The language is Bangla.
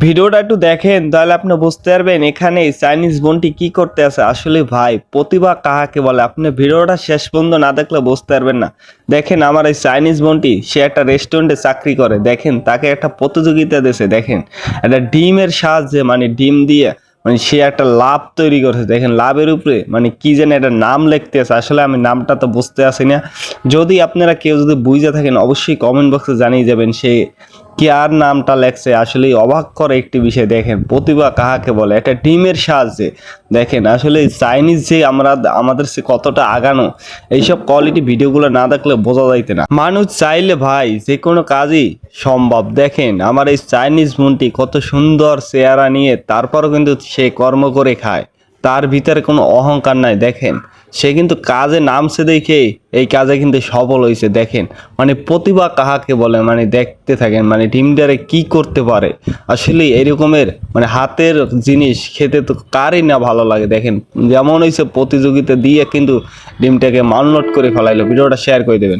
ভিডিওটা একটু দেখেন তাহলে আপনি বুঝতে পারবেন এখানে চাইনিজ বোনটি কি করতে আছে। আসলে ভাই প্রতিভা কাহাকে বলে, আপনি ভিডিওটা শেষ পর্যন্ত না দেখলে বুঝতে পারবেন না। দেখেন আমার এই চাইনিজ বোনটি, সে একটা রেস্টুরেন্টে চাকরি করে। দেখেন তাকে একটা প্রতিযোগিতা দিয়েছে, দেখেন একটা ডিমের সাহায্যে, মানে ডিম দিয়ে মানে সে একটা লাভ তৈরি করেছে। দেখেন লাভের উপরে মানে কি যেন একটা নাম লিখতে আছে, আসলে আমি নামটা তো বুঝতে আসি না। যদি আপনারা কেউ যদি বুঝে থাকেন অবশ্যই কমেন্ট বক্সে জানিয়ে যাবেন সে কি আর নামটা লেখছে। আসলে অবাক করে একটি বিষয়, দেখেন প্রতিভা কাহাকে বলে, এটা ডিমের সাহায্যে। দেখেন আসলে চাইনিজ যে আমাদের সে কতটা আগানো, এইসব কোয়ালিটি ভিডিওগুলো না দেখলে বোঝা যাইতে না। মানুষ চাইলে ভাই যে কোনো কাজই সম্ভব। দেখেন আমার এই চাইনিজ মনটি কত সুন্দর চেহারা নিয়ে তারপরও কিন্তু সে কর্ম করে খায়, তার ভিতরে কোনো অহংকার নাই। দেখেন সে কিন্তু কাজে নামছে দেখে এই কাজে কিন্তু সফল হয়েছে। দেখেন মানে প্রতিভা কাহাকে বলে, মানে দেখতে থাকেন মানে ডিমটারে কি করতে পারে। আসলে এরকমের মানে হাতের জিনিস খেতে তো কারই না ভালো লাগে। দেখেন যেমন হয়েছে প্রতিযোগিতা দিয়ে কিন্তু ডিমটাকে মাননট করে ফেলাইলো। ভিডিওটা শেয়ার করে দেবেন।